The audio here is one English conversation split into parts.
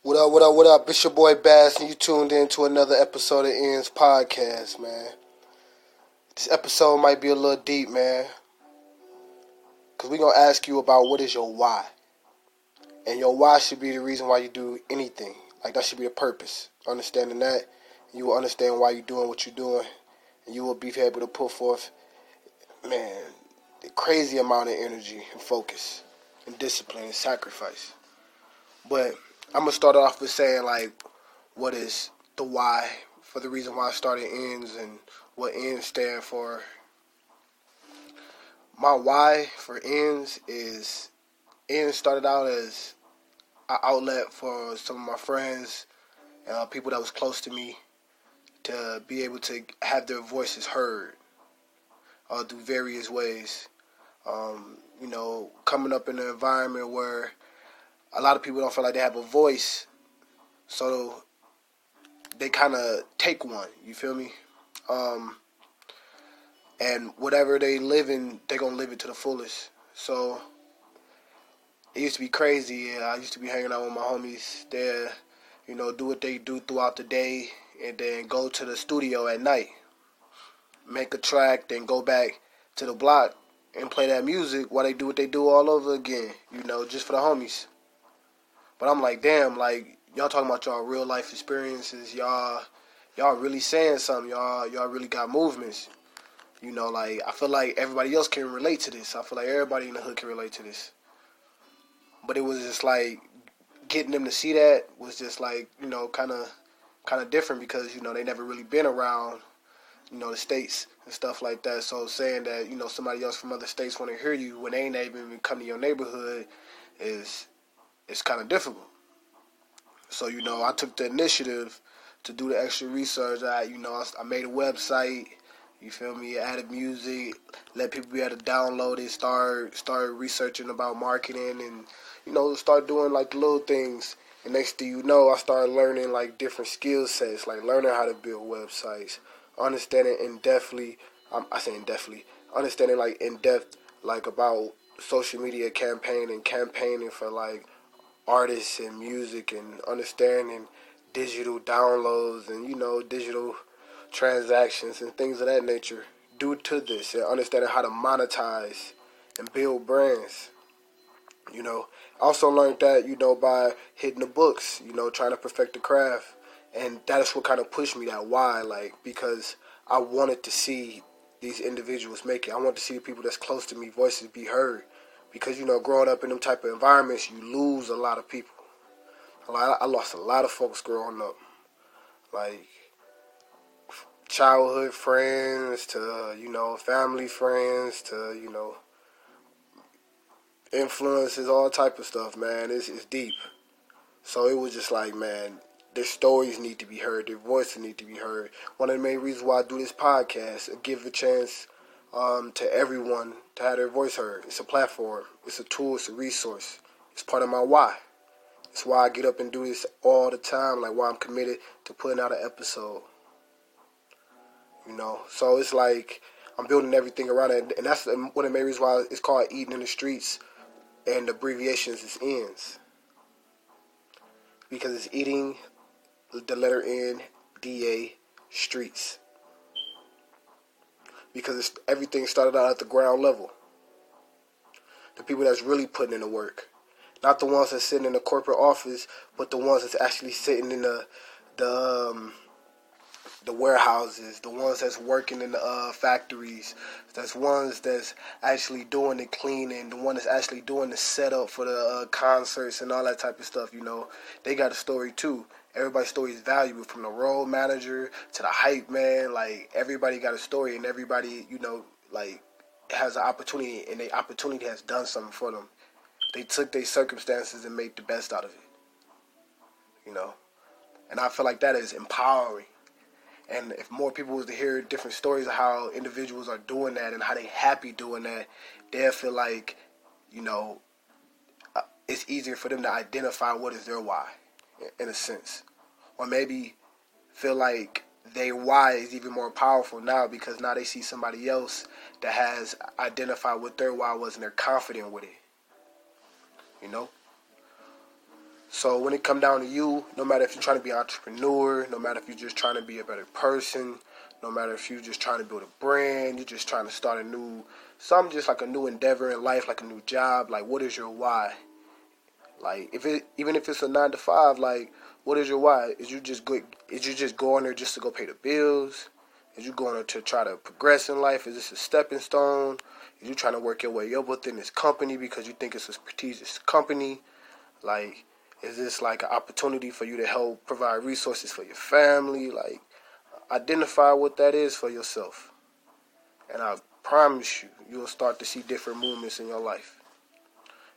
What up, what up, what up? It's your boy Bass, and you tuned in to another episode of Ian's podcast, man. This episode might be a little deep, man, because we're going to ask you about what is your why. And your why should be the reason why you do anything. Like, that should be the purpose. Understanding that, you will understand why you're doing what you're doing, and you will be able to put forth, man, a crazy amount of energy and focus and discipline and sacrifice. But I'm going to start off with saying, like, what is the why for the reason why I started Ends and what Ends stand for. My why for Ends is Ends started out as an outlet for some of my friends, people that was close to me, to be able to have their voices heard through various ways. Coming up in an environment where a lot of people don't feel like they have a voice, so they kind of take one, you feel me? And whatever they live in, they going to live it to the fullest. So it used to be crazy. I used to be hanging out with my homies. They, do what they do throughout the day and then go to the studio at night, make a track, then go back to the block and play that music while they do what they do all over again, just for the homies. But I'm like, damn, like, y'all talking about y'all real life experiences. Y'all really saying something. Y'all really got movements. I feel like everybody else can relate to this. I feel like everybody in the hood can relate to this. But it was just like getting them to see that was just like, kind of different because, they never really been around, the states and stuff like that. So saying that, somebody else from other states want to hear you when they ain't even come to your neighborhood is kind of difficult. So, I took the initiative to do the extra research. I made a website. You feel me? Added music, let people be able to download it, start researching about marketing and, start doing like the little things. And next thing you know, I started learning like different skill sets, like learning how to build websites, understanding understanding like in depth, like about social media campaigning for like artists and music and understanding digital downloads and, digital transactions and things of that nature due to this and understanding how to monetize and build brands. I also learned that, by hitting the books, trying to perfect the craft. And that is what kind of pushed me that why, like, because I wanted to see these individuals make it. I wanted to see the people that's close to me, voices be heard. Because, growing up in them type of environments, you lose a lot of people. I lost a lot of folks growing up. Like, childhood friends to, family friends to, influences, all type of stuff, man. It's deep. So it was just like, man, their stories need to be heard. Their voices need to be heard. One of the main reasons why I do this podcast, give a chance to everyone to have their voice heard. It's a platform. It's a tool. It's a resource. It's part of my why. It's why I get up and do this all the time, like why I'm committed to putting out an episode. So it's like I'm building everything around it. And that's one of the main reasons why it's called Eating in the Streets, and the abbreviations is ENDS. Because it's eating the letter N, D-A, streets. Because everything started out at the ground level. The people that's really putting in the work. Not the ones that's sitting in the corporate office, but the ones that's actually sitting in the warehouses, the ones that's working in the factories, that's ones that's actually doing the cleaning, the one that's actually doing the setup for the concerts and all that type of stuff. They got a story too. Everybody's story is valuable, from the road manager to the hype man. Like, everybody got a story, and everybody, like, has an opportunity, and the opportunity has done something for them. They took their circumstances and made the best out of it. And I feel like that is empowering. And if more people was to hear different stories of how individuals are doing that and how they happy doing that, they'll feel like, it's easier for them to identify what is their why, in a sense. Or maybe feel like their why is even more powerful now because now they see somebody else that has identified what their why was and they're confident with it. So when it come down to you, no matter if you're trying to be an entrepreneur, no matter if you're just trying to be a better person, no matter if you're just trying to build a brand, you're just trying to start something just like a new endeavor in life, like a new job, like what is your why? Like even if it's a 9 to 5, like what is your why? Is you just going there just to go pay the bills? Is you going there to try to progress in life? Is this a stepping stone? Is you trying to work your way up within this company because you think it's a prestigious company? Like, is this like an opportunity for you to help provide resources for your family? Like, identify what that is for yourself. And I promise you, you'll start to see different movements in your life.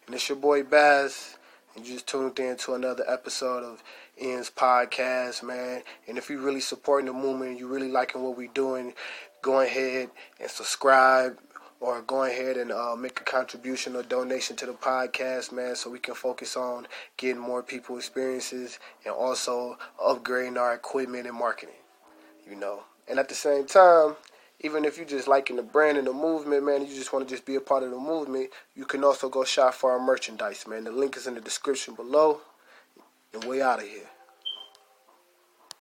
And it's your boy Baz, and you just tuned in to another episode of Ian's podcast, man. And if you're really supporting the movement, you're really liking what we're doing, go ahead and subscribe, or go ahead and make a contribution or donation to the podcast, man, so we can focus on getting more people experiences and also upgrading our equipment and marketing, you know. And at the same time, even if you just liking the brand and the movement, man, you just want to just be a part of the movement, you can also go shop for our merchandise, man. The link is in the description below, and we out of here.